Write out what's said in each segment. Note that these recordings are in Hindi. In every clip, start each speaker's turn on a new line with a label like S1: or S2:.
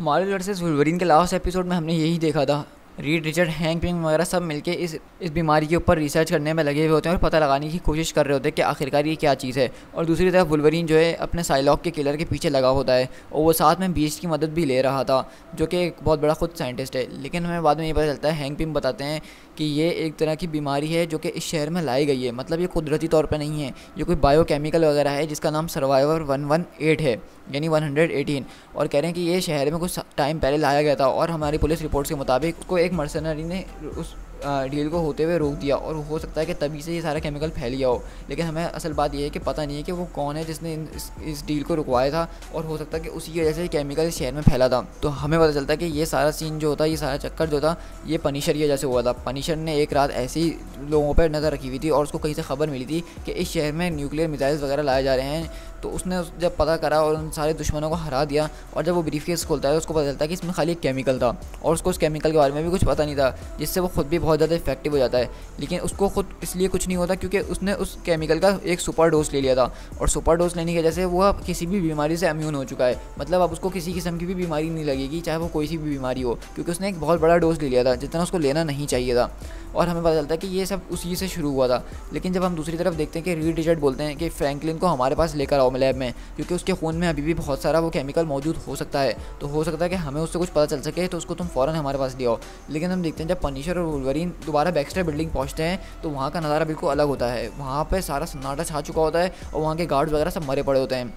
S1: मार्वल वर्सेस वुल्वरीन के लास्ट एपिसोड में हमने यही देखा था। रीड रिचर्ड हैंक पिंग वगैरह सब मिलके इस बीमारी के ऊपर रिसर्च करने में लगे हुए होते हैं और पता लगाने की कोशिश कर रहे होते हैं कि आखिरकार ये क्या चीज़ है। और दूसरी तरफ वुल्वरीन जो है अपने साइलॉक के किलर के पीछे लगा होता है और वो साथ में बीस्ट की मदद भी ले रहा था, जो कि एक बहुत बड़ा खुद साइंटिस्ट है। लेकिन हमें बाद में ये पता चलता है, हैंक पिंग बताते हैं कि ये एक तरह की बीमारी है जो कि इस शहर में लाई गई है। मतलब ये कुदरती तौर पे नहीं है, ये कोई बायोकेमिकल वगैरह है जिसका नाम सर्वाइवर 118 है, यानी 118। और कह रहे हैं कि ये शहर में कुछ टाइम पहले लाया गया था और हमारी पुलिस रिपोर्ट्स के मुताबिक उसको एक मर्सनरी ने उस डील को होते हुए रोक दिया और हो सकता है कि तभी से ये सारा केमिकल फैल गया हो। लेकिन हमें असल बात ये है कि पता नहीं है कि वो कौन है जिसने इस डील को रुकवाया था, और हो सकता है कि उसी की वजह से ये केमिकल इस शहर में फैला था। तो हमें पता चलता है कि ये सारा सीन जो होता है, ये सारा चक्कर जो था, ये पनिशर की वजह से हुआ था। पनिशर ने एक रात ऐसे ही लोगों पर नज़र रखी हुई थी और उसको कहीं से खबर मिली थी कि इस शहर में न्यूक्लियर मिसाइल्स वगैरह लाए जा रहे हैं। तो उसने जब पता करा और उन सारे दुश्मनों को हरा दिया, और जब वो ब्रीफकेस खोलता है तो उसको पता चलता है कि इसमें खाली एक केमिकल था और उसको उस केमिकल के बारे में भी कुछ पता नहीं था, जिससे वो खुद भी बहुत ज़्यादा इफेक्टिव हो जाता है। लेकिन उसको खुद इसलिए कुछ नहीं होता क्योंकि उसने उस केमिकल का एक सुपर डोज ले लिया था, और सुपर डोज लेने की वजह से वो अब किसी भी बीमारी से इम्यून हो चुका है। मतलब अब उसको किसी किस्म की भी बीमारी नहीं लगेगी, चाहे वो कोई सी भी बीमारी हो, क्योंकि उसने एक बहुत बड़ा डोज ले लिया था जितना उसको लेना नहीं चाहिए था। और हमें पता चलता है कि ये सब उसी से शुरू हुआ था। लेकिन जब हम दूसरी तरफ देखते हैं कि रीड रिचर्ड बोलते हैं कि फ्रैंकलिन को हमारे पास लेकर आओ लैब में, क्योंकि उसके खून में अभी भी बहुत सारा वो केमिकल मौजूद हो सकता है, तो हो सकता है कि हमें उससे कुछ पता चल सके, तो उसको तुम फ़ौरन हमारे पास ले आओ। लेकिन हम देखते हैं जब पनिशर और वुल्वरीन दोबारा बैक्स्टर बिल्डिंग पहुंचते हैं तो वहाँ का नज़ारा बिल्कुल अलग होता है। वहाँ पर सारा सन्नाटा छा चुका होता है और वहाँ के गार्ड्स वगैरह सब मरे पड़े होते हैं।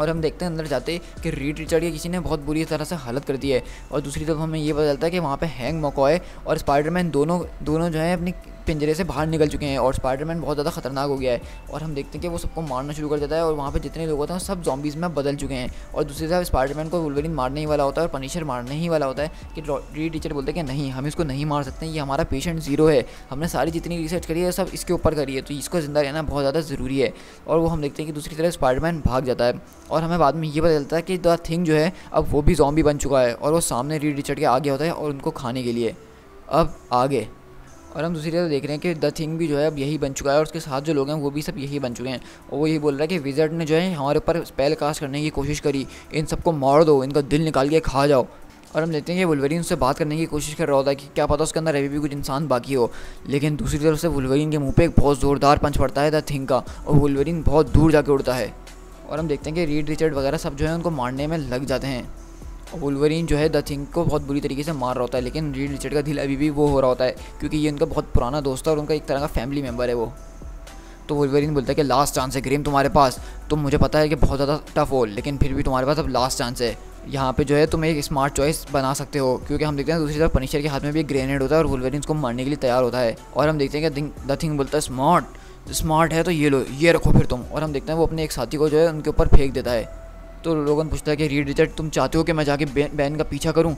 S1: और हम देखते हैं अंदर जाते कि रीड रिचर्ड की किसी ने बहुत बुरी तरह से हालत कर दी है। और दूसरी तरफ हमें ये पता चलता है कि वहाँ पे हैंक मकॉय और स्पाइडरमैन दोनों जो है अपनी पिंजरे से बाहर निकल चुके हैं, और स्पाइडरमैन बहुत ज़्यादा खतरनाक हो गया है। और हम देखते हैं कि वो सबको मारना शुरू कर देता है और वहाँ पे जितने लोग होते हैं वो सब ज़ॉम्बीज़ में बदल चुके हैं। और दूसरी तरफ स्पाइडरमैन को वुल्वरीन मारने ही वाला होता है और पनिशर मारने ही वाला होता है कि रीड रिचर्ड बोलते हैं कि नहीं, हम इसको नहीं मार सकते, ये हमारा पेशेंट ज़ीरो है, हमने सारी जितनी रिसर्च करी है सब इसके ऊपर करी है, तो इसको ज़िंदा रहना बहुत ज़्यादा ज़रूरी है। और वो हम देखते हैं कि दूसरी तरफ स्पाइडरमैन भाग जाता है और हमें बाद में ये पता चलता है कि द थिंग जो है अब वो भी ज़ॉम्बी बन चुका है और वो सामने रीड रिचर्ड के आगे होता है और उनको खाने के लिए अब आगे। और हम दूसरी तरफ देख रहे हैं कि द थिंग भी जो है अब यही बन चुका है और उसके साथ जो लोग हैं वो भी सब यही बन चुके हैं। और वो यही बोल रहा है कि विज़र्ड ने जो है हमारे ऊपर स्पेल कास्ट करने की कोशिश करी, इन सबको मार दो, इनका दिल निकाल के खा जाओ। और हम देखते हैं कि वुल्वरीन उससे बात करने की कोशिश कर रहा होता है कि क्या पता उसके अंदर अभी भी कुछ इंसान बाकी हो। लेकिन दूसरी तरफ से वुल्वरीन के मुंह पे एक बहुत ज़ोरदार पंच पड़ता है द थिंग का, और वुल्वरीन बहुत दूर जाके उड़ता है। और हम देखते हैं कि रीड रिचर्ड वगैरह सब जो है उनको मारने में लग जाते हैं। वुल्वरीन जो है द थिंग को बहुत बुरी तरीके से मार रहा होता है, लेकिन रीड रिचर्ड का दिल अभी भी वो हो रहा होता है क्योंकि ये उनका बहुत पुराना दोस्त है और उनका एक तरह का फैमिली मेम्बर है वो। तो वुल्वरीन बोलता है कि लास्ट चांस है ग्रिम तुम्हारे पास, तुम मुझे पता है कि बहुत ज़्यादा टफ हो, लेकिन फिर भी तुम्हारे पास अब लास्ट चांस है। यहाँ पे जो है तुम एक स्मार्ट चॉइस बना सकते हो, क्योंकि हम देखते हैं दूसरी तरफ पनिशर के हाथ में भी एक ग्रेनेड होता है और वुल्वरीन उसको मारने के लिए तैयार होता है। और हम देखते हैं कि द थिंग बोलता है स्मार्ट है तो ये लो, ये रखो फिर तुम। और हम देखते हैं वो अपने एक साथी को जो है उनके ऊपर फेंक देता है। तो लोगन पूछता है कि रीड रिचर्ड तुम चाहते हो कि मैं जाके बैन का पीछा करूं?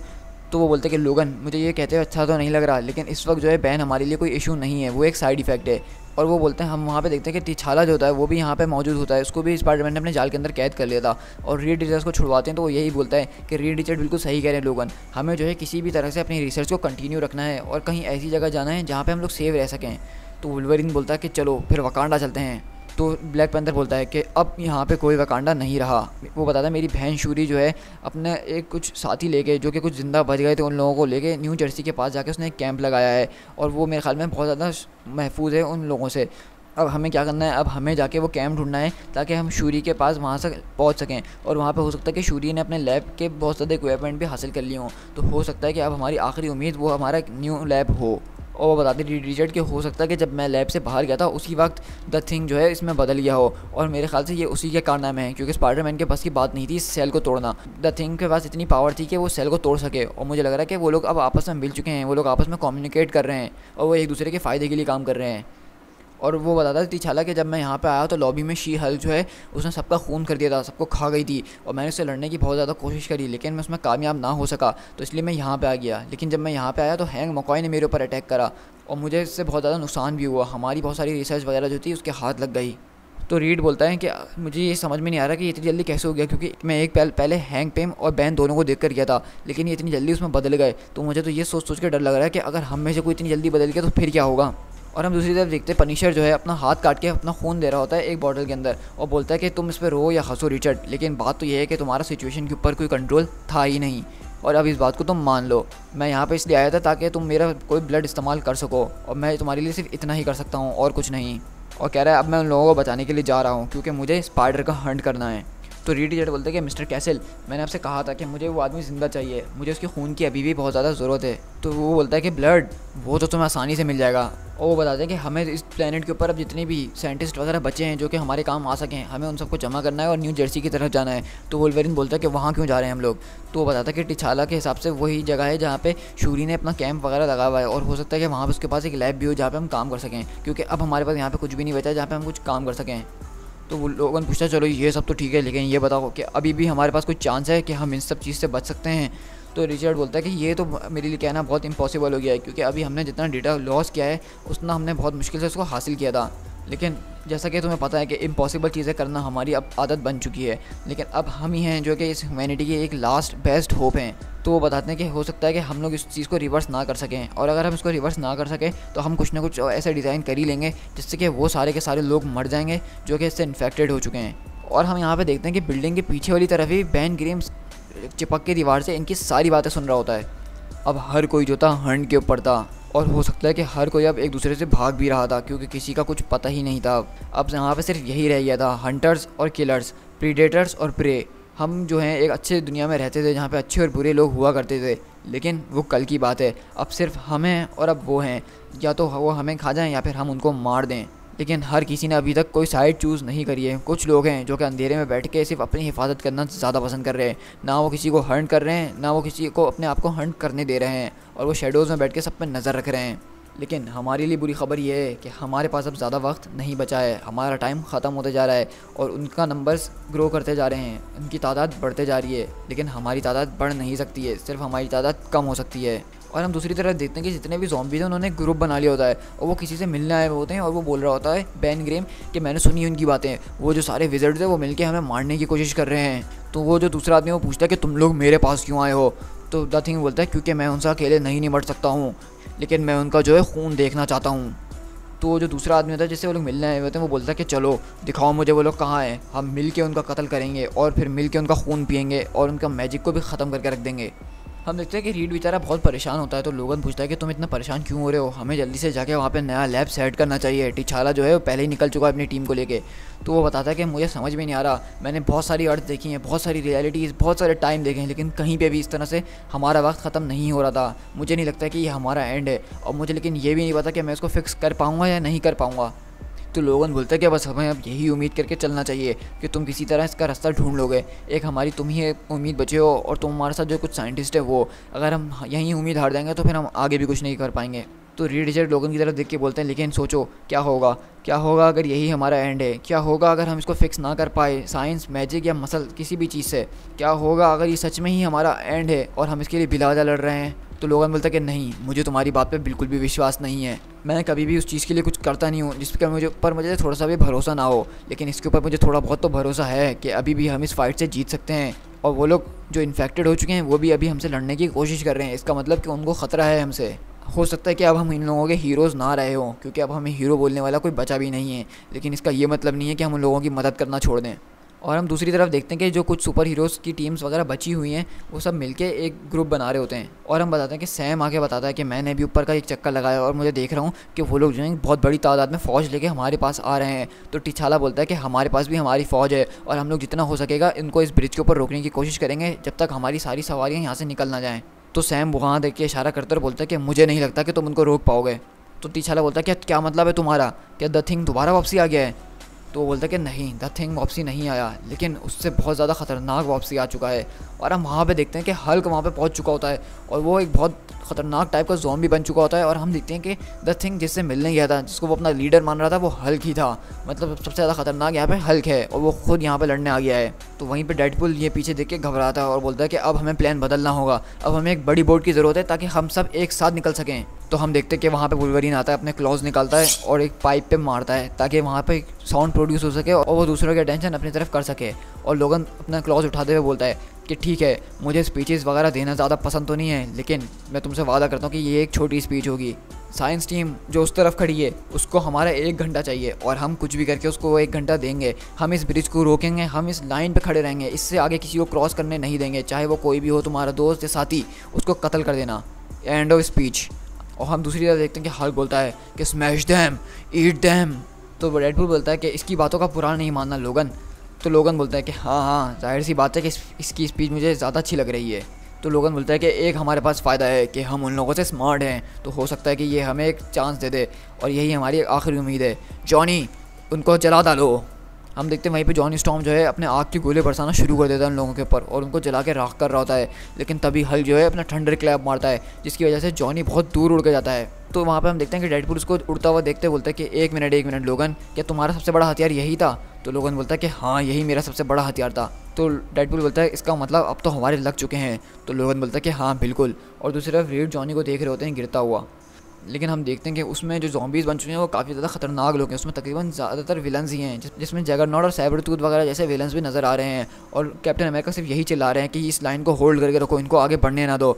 S1: तो वो बोलते हैं कि लोगन मुझे ये कहते हैं अच्छा तो नहीं लग रहा, लेकिन इस वक्त जो है बैन हमारे लिए कोई इशू नहीं है, वो एक साइड इफेक्ट है। और वो बोलते हैं हम वहाँ पे देखते हैं कि तिछाला जो होता है वो भी यहाँ पे मौजूद होता है, उसको भी स्पाइडरमैन ने अपने जाल के अंदर कैद कर लिया था। और रीड रिचर्ड को छुड़वाते हैं तो वो यही बोलता है कि रीड रिचर्ड बिल्कुल सही कह रहे हैं लोगन, हमें जो है किसी भी तरह से अपनी रिसर्च को कंटिन्यू रखना है और कहीं ऐसी जगह जाना है जहाँ पर हम लोग सेव रह सकें। तो वुल्वरीन बोलता है कि चलो फिर वकांडा चलते हैं। तो ब्लैक पैंथर बोलता है कि अब यहाँ पे कोई वकांडा नहीं रहा। वो बताता है मेरी बहन शूरी जो है अपने एक कुछ साथी लेके जो कि कुछ ज़िंदा बच गए थे उन लोगों को लेके न्यू जर्सी के पास जाके उसने एक कैंप लगाया है, और वो मेरे ख्याल में बहुत ज़्यादा महफूज है उन लोगों से। अब हमें क्या करना है, अब हमें जाके वो कैंप ढूंढना है ताकि हम शूरी के पास वहाँ से पहुँच सकें। और वहाँ पे हो सकता है कि शूरी ने अपने लैब के बहुत ज़्यादा इक्विपमेंट भी हासिल कर लिए हों, तो हो सकता है कि अब हमारी आखिरी उम्मीद वो हमारा न्यू लैब हो। और वो बताते रीड रिचर्ड कि हो सकता है कि जब मैं लैब से बाहर गया था उसी वक्त द थिंग जो है इसमें बदल गया हो, और मेरे ख्याल से ये उसी के कारनामे हैं, क्योंकि स्पाइडरमैन के पास की बात नहीं थी इस सेल को तोड़ना। द थिंग के पास इतनी पावर थी कि वो सेल को तोड़ सके, और मुझे लग रहा है कि वो लोग अब आपस में मिल चुके हैं, वो लोग आपस में कम्युनिकेट कर रहे हैं और वो एक दूसरे के फ़ायदे के लिए काम कर रहे हैं। और वो बताता है तिछाला कि जब मैं यहाँ पे आया तो लॉबी में शी हल्क जो है उसने सबका खून कर दिया था, सबको खा गई थी, और मैंने उससे लड़ने की बहुत ज़्यादा कोशिश करी लेकिन मैं उसमें कामयाब ना हो सका, तो इसलिए मैं यहाँ पे आ गया। लेकिन जब मैं यहाँ पे आया तो हैंक मकॉय ने मेरे ऊपर अटैक करा और मुझे इससे बहुत ज़्यादा नुकसान भी हुआ, हमारी बहुत सारी रिसर्च वगैरह जो थी उसके हाथ लग गई। तो रीड बोलता है कि मुझे ये समझ में नहीं आ रहा कि ये इतनी जल्दी कैसे हो गया, क्योंकि मैं एक पहले हैंक पेम और बैन दोनों को देख कर गया था, लेकिन ये इतनी जल्दी उसमें बदल गए, तो मुझे तो ये सोच के डर लग रहा है कि अगर हम में से कोई इतनी जल्दी बदल गया तो फिर क्या होगा। और हम दूसरी तरफ देखते हैं पनिशर जो है अपना हाथ काट के अपना खून दे रहा होता है एक बॉटल के अंदर और बोलता है कि तुम इस पर रो या हंसो रिचर्ड, लेकिन बात तो ये है कि तुम्हारा सिचुएशन के ऊपर कोई कंट्रोल था ही नहीं। और अब इस बात को तुम मान लो। मैं यहाँ पे इसलिए आया था ताकि तुम मेरा कोई ब्लड इस्तेमाल कर सको, और मैं तुम्हारे लिए सिर्फ इतना ही कर सकता हूँ और कुछ नहीं। और कह रहा है अब मैं उन लोगों को बचाने के लिए जा रहा हूँ क्योंकि मुझे स्पाइडर का हंट करना है। तो रीड रिचर्ड बोलते हैं कि मिस्टर कैसल, मैंने आपसे कहा था कि मुझे वो आदमी ज़िंदा चाहिए, मुझे उसके खून की अभी भी बहुत ज़्यादा ज़रूरत है। तो वो बोलता है कि ब्लड वो तो तुम्हें आसानी से मिल जाएगा। और वो बताते हैं कि हमें इस प्लेनेट के ऊपर अब जितने भी साइंटिस्ट वगैरह बचे हैं जो कि हमारे काम आ सकें, हमें उन सबको जमा करना है और न्यू जर्सी की तरफ जाना है। तो वुल्वरीन बोलता है कि वहाँ क्यों जा रहे हैं हम लोग। तो वो बताता है कि टिचाला के हिसाब से वही जगह है जहाँ पे शूरी ने अपना कैंप वगैरह लगा हुआ है, और हो सकता है कि वहाँ पर उसके पास एक लैब भी हो जहाँ पे हम काम कर सकें, क्योंकि अब हमारे पास यहाँ पे कुछ भी नहीं बचा है जहाँ पे हम कुछ काम कर सकें। तो वो लोगों ने पूछा चलो ये सब तो ठीक है, लेकिन ये बताओ कि अभी भी हमारे पास कोई चांस है कि हम इन सब चीज़ से बच सकते हैं। तो रिचर्ड बोलता है कि ये तो मेरे लिए कहना बहुत इम्पॉसिबल हो गया है, क्योंकि अभी हमने जितना डेटा लॉस किया है उतना हमने बहुत मुश्किल से उसको हासिल किया था। लेकिन जैसा कि तुम्हें पता है कि इम्पॉसिबल चीज़ें करना हमारी अब आदत बन चुकी है, लेकिन अब हम ही हैं जो कि इस ह्यूमैनिटी की एक लास्ट बेस्ट होप हैं। तो वो बताते हैं कि हो सकता है कि हम लोग इस चीज़ को रिवर्स ना कर सकें, और अगर हम इसको रिवर्स ना कर सकें तो हम कुछ ना कुछ ऐसा डिज़ाइन कर ही लेंगे जिससे कि वो सारे के सारे लोग मर जाएंगे जो कि इससे इन्फेक्टेड हो चुके हैं। और हम यहाँ पे देखते हैं कि बिल्डिंग के पीछे वाली तरफ ही बेन ग्रिम्स चिपक के दीवार से इनकी सारी बातें सुन रहा होता है। अब हर कोई जो था हंट के ऊपर था, और हो सकता है कि हर कोई अब एक दूसरे से भाग भी रहा था क्योंकि किसी का कुछ पता ही नहीं था। अब यहाँ पे सिर्फ यही रह गया था, हंटर्स और किलर्स, प्रीडेटर्स और प्रे। हम जो हैं एक अच्छे दुनिया में रहते थे जहाँ पे अच्छे और बुरे लोग हुआ करते थे, लेकिन वो कल की बात है। अब सिर्फ हम हैं और अब वो हैं, या तो वो हमें खा जाएं या फिर हम उनको मार दें। लेकिन हर किसी ने अभी तक कोई साइड चूज़ नहीं करी है। कुछ लोग हैं जो कि अंधेरे में बैठ के सिर्फ अपनी हिफाजत करना ज़्यादा पसंद कर रहे हैं, ना वो किसी को हंट कर रहे हैं, ना वो किसी को अपने आप को हंट करने दे रहे हैं, और वो शेडोज़ में बैठ के सब पे नज़र रख रहे हैं। लेकिन हमारे लिए बुरी खबर ये है कि हमारे पास अब ज़्यादा वक्त नहीं बचा है, हमारा टाइम ख़त्म होते जा रहा है, और उनका नंबर्स ग्रो करते जा रहे हैं, उनकी तादाद बढ़ते जा रही है, लेकिन हमारी तादाद बढ़ नहीं सकती है, सिर्फ हमारी तादाद कम हो सकती है। और हम दूसरी तरफ देखते हैं कि जितने भी ज़ॉम्बीज़ हैं उन्होंने ग्रुप बना लिया होता है, और वो किसी से मिलने आए हुए होते हैं, और वो बोल रहा होता है बेन ग्रिम कि मैंने सुनी उनकी बातें, वो जो सारे विज़र्ड्स हैं वो मिलके हमें मारने की कोशिश कर रहे हैं। तो वो जो दूसरा आदमी वो पूछता है कि तुम लोग मेरे पास क्यों आए हो। तो द थिंग बोलता है क्योंकि मैं उनसे अकेले नहीं निपट सकता हूँ, लेकिन मैं उनका जो है खून देखना चाहता हूँ। तो वो जो दूसरा आदमी होता है जिससे वो लोग मिलने आए होते हैं वो बोलता है कि चलो दिखाओ मुझे वो लोग कहाँ हैं, हम मिल के उनका कत्ल करेंगे और फिर मिल के उनका खून पियेंगे और उनका मैजिक को भी ख़त्म करके रख देंगे। हम देखते हैं कि रीड बेचारा बहुत परेशान होता है, तो लोगन पूछता है कि तुम इतना परेशान क्यों हो रहे हो, हमें जल्दी से जाके वहाँ पे नया लैब सेट करना चाहिए। टिचाला जो है वो पहले ही निकल चुका है अपनी टीम को लेके। तो वो बताता है कि मुझे समझ में नहीं आ रहा, मैंने बहुत सारी अर्थ देखी हैं, बहुत सारी रियलिटीज़, बहुत सारे टाइम देखे हैं, लेकिन कहीं पे भी इस तरह से हमारा वक्त ख़त्म नहीं हो रहा था। मुझे नहीं लगता कि ये हमारा एंड है, और मुझे लेकिन ये भी नहीं पता कि मैं इसको फिक्स कर पाऊँगा या नहीं कर पाऊँगा। तो लोगन बोलता है कि बस हमें अब यही उम्मीद करके चलना चाहिए कि तुम किसी तरह इसका रास्ता ढूंढ लोगे। एक हमारी तुम ही उम्मीद बचे हो, और तुम हमारे साथ जो कुछ साइंटिस्ट है वो, अगर हम यहीं उम्मीद हार जाएंगे तो फिर हम आगे भी कुछ नहीं कर पाएंगे। तो रीड रिचर्ड लोगन की तरफ देख के बोलते हैं लेकिन सोचो क्या होगा अगर यही हमारा एंड है, क्या होगा अगर हम इसको फिक्स ना कर पाए साइंस, मैजिक या मसल किसी भी चीज़ से, क्या होगा अगर ये सच में ही हमारा एंड है और हम इसके लिए बिलावजा लड़ रहे हैं। तो लोगन बोलता है कि नहीं, मुझे तुम्हारी बात पे बिल्कुल भी विश्वास नहीं है, मैं कभी भी उस चीज़ के लिए कुछ करता नहीं हूँ जिस पर मुझे थोड़ा सा भी भरोसा ना हो, लेकिन इसके ऊपर मुझे थोड़ा बहुत तो भरोसा है कि अभी भी हम इस फाइट से जीत सकते हैं, और वो लोग जो इन्फेक्टेड हो चुके हैं वो भी अभी हमसे लड़ने की कोशिश कर रहे हैं। इसका मतलब कि उनको ख़तरा है हमसे। हो सकता है कि अब हम इन लोगों के हीरोज़ ना रहे हों, क्योंकि अब हमें हीरो बोलने वाला कोई बचा भी नहीं है, लेकिन इसका ये मतलब नहीं है कि हम उन लोगों की मदद करना छोड़ दें। और हम दूसरी तरफ देखते हैं कि जो कुछ सुपर हीरोज़ की टीम्स वगैरह बची हुई हैं वो सब मिलके एक ग्रुप बना रहे होते हैं, और हम बताते हैं कि सैम आके बताता है कि मैंने भी ऊपर का एक चक्कर लगाया और मुझे देख रहा हूँ कि वो लोग जो हैं बहुत बड़ी तादाद में फ़ौज लेके हमारे पास आ रहे हैं। तो टिचाला बोलता है कि हमारे पास भी हमारी फ़ौज है, और हम लोग जितना हो सकेगा इनको इस ब्रिज के ऊपर रोकने की कोशिश करेंगे जब तक हमारी सारी सवारियाँ यहाँ से निकल ना जाएँ। तो सैम वहाँ देख के इशारा करते और बोलता है कि मुझे नहीं लगता कि तुम उनको रोक पाओगे। तो टिचाला बोलता है क्या मतलब है तुम्हारा, क्या द थिंग दोबारा वापसी आ गया है। तो वो बोलता है कि नहीं, द थिंग वापसी नहीं आया, लेकिन उससे बहुत ज़्यादा ख़तरनाक वापसी आ चुका है। और हम वहाँ पे देखते हैं कि हल्क वहाँ पे पहुँच चुका होता है, और वो एक बहुत ख़तरनाक टाइप का ज़ॉम्बी बन चुका होता है, और हम देखते हैं कि द थिंग जिससे मिलने गया था, जिसको वो अपना लीडर मान रहा था, वो हल्क ही था। मतलब सबसे ज़्यादा ख़तरनाक यहाँ पे हल्क है, और वो खुद यहाँ पे लड़ने आ गया है। तो वहीं पे डेडपुल ये पीछे देख के घबराता है और बोलता है कि अब हमें प्लान बदलना होगा, अब हमें एक बड़ी बोट की ज़रूरत है ताकि हम सब एक साथ निकल सकें। तो तो हम देखते हैं कि वहाँ पे वुल्वरीन आता है, अपने क्लॉज निकालता है और एक पाइप पे मारता है ताकि वहाँ पे साउंड प्रोड्यूस हो सके और वो दूसरों की अटेंशन अपनी तरफ कर सके। और लोगन अपना क्लॉज उठाते हुए बोलता है कि ठीक है, मुझे स्पीचेस वगैरह देना ज़्यादा पसंद तो नहीं है, लेकिन मैं तुमसे वादा करता हूँ कि ये एक छोटी स्पीच होगी। साइंस टीम जो उस तरफ खड़ी है उसको हमारा 1 घंटा चाहिए और हम कुछ भी करके उसको 1 घंटा देंगे। हम इस ब्रिज को रोकेंगे, हम इस लाइन पे खड़े रहेंगे, इससे आगे किसी को क्रॉस करने नहीं देंगे, चाहे वो कोई भी हो, तुम्हारा दोस्त या साथी, उसको कत्ल कर देना। End of speech. और हम दूसरी तरफ देखते हैं कि हल्क बोलता है कि स्मैश देम, ईट देम। तो डेडपूल बोलता है कि इसकी बातों का बुरा नहीं मानना लोगन। तो लोगन बोलता है कि हाँ, जाहिर सी बात है कि इसकी स्पीच मुझे ज़्यादा अच्छी लग रही है। तो लोगन बोलता है कि एक हमारे पास फ़ायदा है कि हम उन लोगों से स्मार्ट हैं, तो हो सकता है कि ये हमें एक चांस दे दे और यही हमारी आखिरी उम्मीद है। जॉनी, उनको जला डालो। हम देखते हैं वहीं पे जॉनी स्टॉर्म जो है अपने आग के गोले बरसाना शुरू कर देता है उन लोगों के ऊपर और उनको जला के राख कर रहा होता है। लेकिन तभी हल्क जो है अपना थंडर क्लैप मारता है, जिसकी वजह से जॉनी बहुत दूर उड़ के जाता है। तो वहाँ पे हम देखते हैं कि डेडपूल उसको उड़ता हुआ देखते बोलता है कि एक मिनट लोगन, क्या तुम्हारा सबसे बड़ा हथियार यही था? तो लोगन बोलता है कि हाँ, यही मेरा सबसे बड़ा हथियार था। तो डेडपूल बोलता है इसका मतलब अब तो हमारे लग चुके हैं। तो लोगन बोलता है कि हाँ बिल्कुल। और दूसरी तरफ रीड जॉनी को देख रहे होते हैं गिरता हुआ। लेकिन हम देखते हैं कि उसमें जो ज़ॉम्बीज़ बन चुके हैं वो काफ़ी ज़्यादा खतरनाक लोग हैं। उसमें तकरीबन ज़्यादातर विलन्स ही हैं, जिसमें जगरनॉट और सैबरटूथ वगैरह जैसे विलन्स भी नज़र आ रहे हैं। और कैप्टन अमेरिका सिर्फ यही चिल्ला रहे हैं कि इस लाइन को होल्ड करके रखो, इनको आगे बढ़ने ना दो।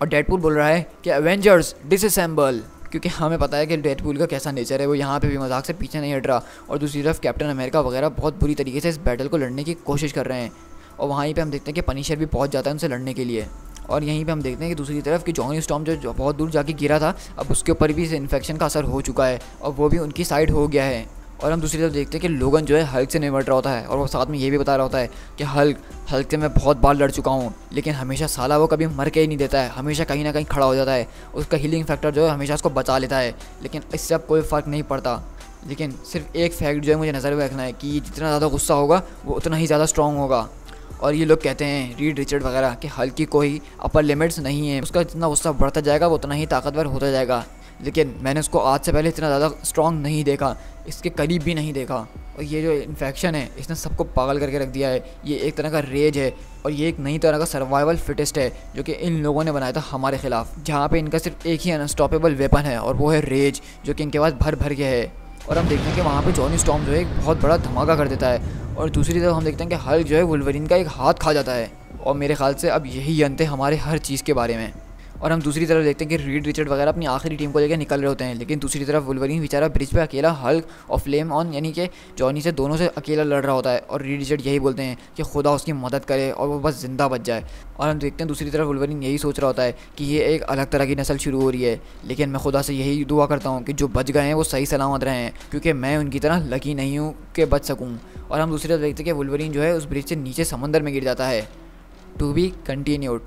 S1: और डेडपूल बोल रहा है कि एवेंजर्स डिसअसेंबल, क्योंकि हमें पता है कि डेडपूल का कैसा नेचर है, वो यहाँ पे भी मजाक से पीछे नहीं हट रहा। और दूसरी तरफ कैप्टन अमेरिका वगैरह बहुत बुरी तरीके से इस बैटल को लड़ने की कोशिश कर रहे हैं। और वहीं पे हम देखते हैं कि पनिशर भी पहुँच जाता है उनसे लड़ने के लिए। और यहीं पे हम देखते हैं कि दूसरी तरफ कि जॉनी स्टॉर्म जो बहुत दूर जाके गिरा था, अब उसके ऊपर भी इस इन्फेक्शन का असर हो चुका है और वो भी उनकी साइड हो गया है। और हम दूसरी तरफ देखते हैं कि लोगन जो है हल्क से निपट रहा होता है और वो साथ में ये भी बता रहा होता है कि हल्क से मैं बहुत बार लड़ चुका हूँ, लेकिन हमेशा साला वो कभी मर के ही नहीं देता है, हमेशा कहीं ना कहीं खड़ा हो जाता है। उसका हीलिंग फैक्टर जो है हमेशा उसको बचा लेता है, लेकिन इससे अब कोई फ़र्क नहीं पड़ता। लेकिन सिर्फ एक फैक्ट जो है मुझे नज़र में रखना है कि जितना ज़्यादा गुस्सा होगा वो उतना ही ज़्यादा स्ट्रॉन्ग होगा। और ये लोग कहते हैं रीड रिचर्ड वगैरह कि हल्क की कोई अपर लिमिट्स नहीं है, उसका जितना गुस्सा बढ़ता जाएगा वो उतना ही ताकतवर होता जाएगा। लेकिन मैंने उसको आज से पहले इतना ज़्यादा स्ट्रॉन्ग नहीं देखा, इसके करीब भी नहीं देखा। और ये जो इन्फेक्शन है इसने सबको पागल करके रख दिया है। ये एक तरह का रेज है और ये एक नई तरह का सर्वाइवल फिटेस्ट है जो कि इन लोगों ने बनाया था हमारे खिलाफ, जहाँ पे इनका सिर्फ एक ही अनस्टॉपेबल वेपन है और वो है रेज, जो कि इनके पास भर भर के है। और हम देखते हैं कि वहाँ पे जॉनी स्टॉर्म जो है एक बहुत बड़ा धमाका कर देता है। और दूसरी तरफ हम देखते हैं कि हल्क जो है वुल्वरीन का एक हाथ खा जाता है। और मेरे ख्याल से अब यही अंत है हमारे हर चीज़ के बारे में। और हम दूसरी तरफ देखते हैं कि रीड रिचर्ड वगैरह अपनी आखिरी टीम को लेकर निकल रहे होते हैं, लेकिन दूसरी तरफ वुल्वरीन बेचारा ब्रिज पे अकेला हल्क और फ्लेम ऑन यानी कि जॉनी से दोनों से अकेला लड़ रहा होता है। और रीड रिचर्ड यही बोलते हैं कि खुदा उसकी मदद करे और वो बस ज़िंदा बच जाए। और हम देखते हैं दूसरी तरफ वुल्वरीन यही सोच रहा होता है कि ये एक अलग तरह की नस्ल शुरू हो रही है, लेकिन मैं खुदा से यही दुआ करता हूँ कि जो बच गए हैं वो सही सलामत रहें, क्योंकि मैं उनकी तरह लकी नहीं हूँ कि बच सकूँ। और हम दूसरी तरफ देखते हैं कि वुल्वरीन जो है उस ब्रिज से नीचे समंदर में गिर जाता है। To be continued.